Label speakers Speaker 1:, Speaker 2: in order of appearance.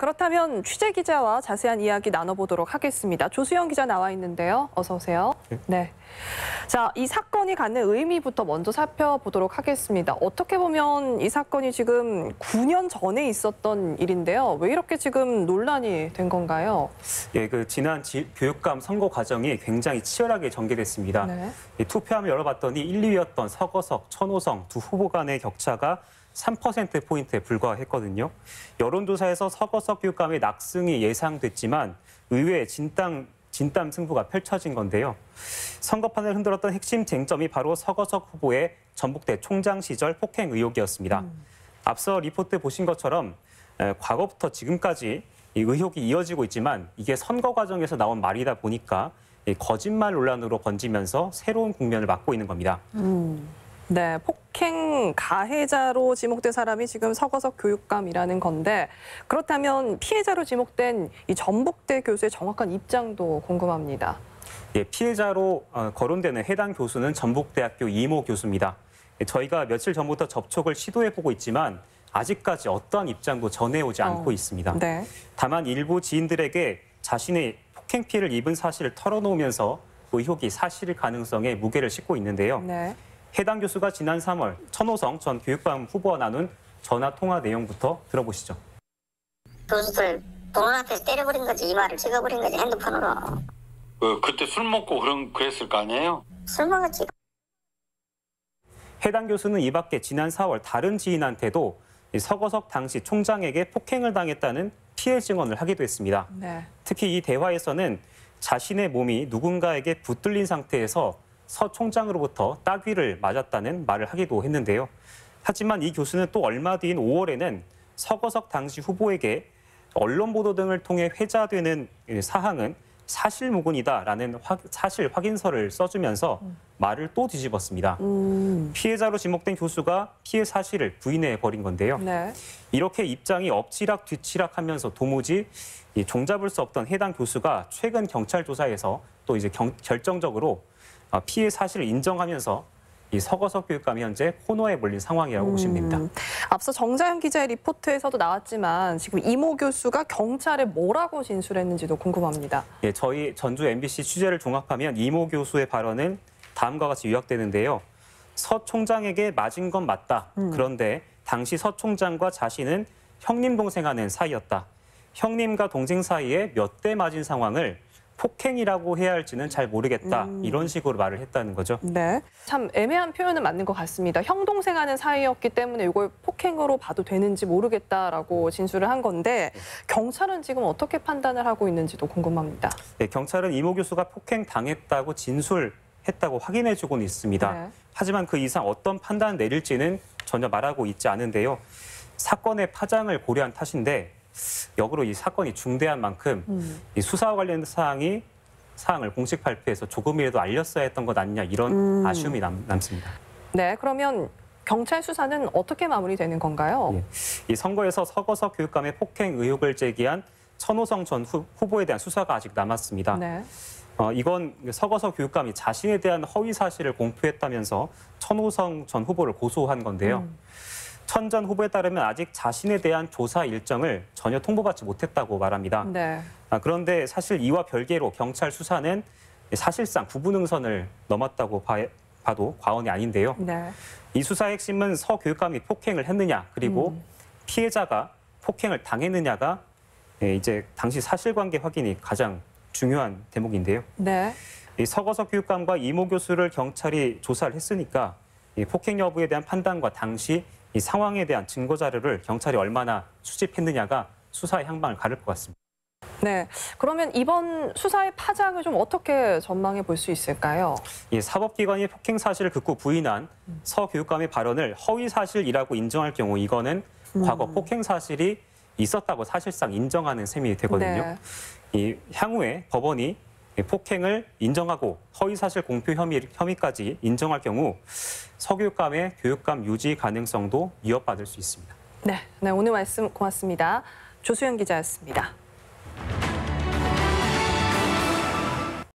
Speaker 1: 그렇다면 취재 기자와 자세한 이야기 나눠보도록 하겠습니다. 조수영 기자 나와 있는데요. 어서 오세요. 네. 자, 이 사건이 갖는 의미부터 먼저 살펴보도록 하겠습니다. 어떻게 보면 이 사건이 지금 9년 전에 있었던 일인데요. 왜 이렇게 지금 논란이 된 건가요?
Speaker 2: 예, 지난 교육감 선거 과정이 굉장히 치열하게 전개됐습니다.
Speaker 1: 네.
Speaker 2: 투표함을 열어봤더니 1, 2위였던 서거석, 천호성 두 후보 간의 격차가 3%포인트에 불과했거든요. 여론조사에서 서거석 교육감의 낙승이 예상됐지만 의외의 진땀 승부가 펼쳐진 건데요. 선거판을 흔들었던 핵심 쟁점이 바로 서거석 후보의 전북대 총장 시절 폭행 의혹이었습니다. 앞서 리포트 보신 것처럼 과거부터 지금까지 이 의혹이 이어지고 있지만 이게 선거 과정에서 나온 말이다 보니까 거짓말 논란으로 번지면서 새로운 국면을 맞고 있는 겁니다.
Speaker 1: 네, 폭행 가해자로 지목된 사람이 지금 서거석 교육감이라는 건데 그렇다면 피해자로 지목된 이 전북대 교수의 정확한 입장도 궁금합니다.
Speaker 2: 예, 피해자로 거론되는 해당 교수는 전북대학교 이모 교수입니다. 저희가 며칠 전부터 접촉을 시도해보고 있지만 아직까지 어떠한 입장도 전해오지 않고 있습니다.
Speaker 1: 네.
Speaker 2: 다만 일부 지인들에게 자신의 폭행 피해를 입은 사실을 털어놓으면서 의혹이 사실일 가능성에 무게를 싣고 있는데요.
Speaker 1: 네.
Speaker 2: 해당 교수가 지난 3월 천호성 전 교육감 후보와 나눈 전화 통화 내용부터 들어보시죠.
Speaker 3: 교수들 보는 앞에서 때려버린 거지, 이마를 찍어버린 거지, 핸드폰으로.
Speaker 4: 그때 술 먹고 그랬을 거 아니에요?
Speaker 3: 술 먹었지.
Speaker 2: 해당 교수는 이 밖에 지난 4월 다른 지인한테도 서거석 당시 총장에게 폭행을 당했다는 피해 증언을 하기도 했습니다.
Speaker 1: 네.
Speaker 2: 특히 이 대화에서는 자신의 몸이 누군가에게 붙들린 상태에서 서 총장으로부터 따귀를 맞았다는 말을 하기도 했는데요. 하지만 이 교수는 또 얼마 뒤인 5월에는 서거석 당시 후보에게 언론 보도 등을 통해 회자되는 사항은 사실무근이다라는 사실 확인서를 써주면서 말을 또 뒤집었습니다. 피해자로 지목된 교수가 피해 사실을 부인해버린 건데요.
Speaker 1: 네.
Speaker 2: 이렇게 입장이 엎치락 뒤치락하면서 도무지 종잡을 수 없던 해당 교수가 최근 경찰 조사에서 또 이제 결정적으로 피해 사실을 인정하면서 이 서거석 교육감이 현재 코너에 몰린 상황이라고 보시면 됩니다.
Speaker 1: 앞서 정자연 기자의 리포트에서도 나왔지만 지금 이모 교수가 경찰에 뭐라고 진술했는지도 궁금합니다.
Speaker 2: 예, 저희 전주 MBC 취재를 종합하면 이모 교수의 발언은 다음과 같이 요약되는데요. 서 총장에게 맞은 건 맞다. 그런데 당시 서 총장과 자신은 형님 동생하는 사이였다. 형님과 동생 사이에 몇 대 맞은 상황을 폭행이라고 해야 할지는 잘 모르겠다. 이런 식으로 말을 했다는 거죠.
Speaker 1: 네, 참 애매한 표현은 맞는 것 같습니다. 형 동생 하는 사이였기 때문에 이걸 폭행으로 봐도 되는지 모르겠다라고 진술을 한 건데 경찰은 지금 어떻게 판단을 하고 있는지도 궁금합니다.
Speaker 2: 네, 경찰은 이모 교수가 폭행 당했다고 진술했다고 확인해주고는 있습니다.
Speaker 1: 네.
Speaker 2: 하지만 그 이상 어떤 판단을 내릴지는 전혀 말하고 있지 않은데요. 사건의 파장을 고려한 탓인데 역으로 이 사건이 중대한 만큼 이 수사와 관련된 사항을 공식 발표해서 조금이라도 알렸어야 했던 것 아니냐 이런 아쉬움이 남습니다.
Speaker 1: 네, 그러면 경찰 수사는 어떻게 마무리되는 건가요?
Speaker 2: 예. 이 선거에서 서거석 교육감의 폭행 의혹을 제기한 천호성 전 후보에 대한 수사가 아직 남았습니다.
Speaker 1: 네.
Speaker 2: 이건 서거석 교육감이 자신에 대한 허위 사실을 공표했다면서 천호성 전 후보를 고소한 건데요. 천 전 후보에 따르면 아직 자신에 대한 조사 일정을 전혀 통보받지 못했다고 말합니다.
Speaker 1: 네.
Speaker 2: 그런데 사실 이와 별개로 경찰 수사는 사실상 부분응선을 넘었다고 봐도 과언이 아닌데요.
Speaker 1: 네.
Speaker 2: 이 수사의 핵심은 서 교육감이 폭행을 했느냐 그리고 피해자가 폭행을 당했느냐가 이제 당시 사실관계 확인이 가장 중요한 대목인데요.
Speaker 1: 네.
Speaker 2: 이 서거석 교육감과 이모 교수를 경찰이 조사를 했으니까 이 폭행 여부에 대한 판단과 당시 이 상황에 대한 증거 자료를 경찰이 얼마나 수집했느냐가 수사의 향방을 가를 것 같습니다.
Speaker 1: 네. 그러면 이번 수사의 파장을 좀 어떻게 전망해 볼 수 있을까요?
Speaker 2: 이 사법기관이 폭행 사실을 극구 부인한 서 교육감의 발언을 허위 사실이라고 인정할 경우 이거는 과거 폭행 사실이 있었다고 사실상 인정하는 셈이 되거든요.
Speaker 1: 네.
Speaker 2: 이 향후에 법원이 폭행을 인정하고 허위 사실 공표 혐의까지 인정할 경우 서 교육감의 교육감 유지 가능성도 위협받을 수 있습니다.
Speaker 1: 네, 오늘 말씀 고맙습니다. 조수영 기자였습니다.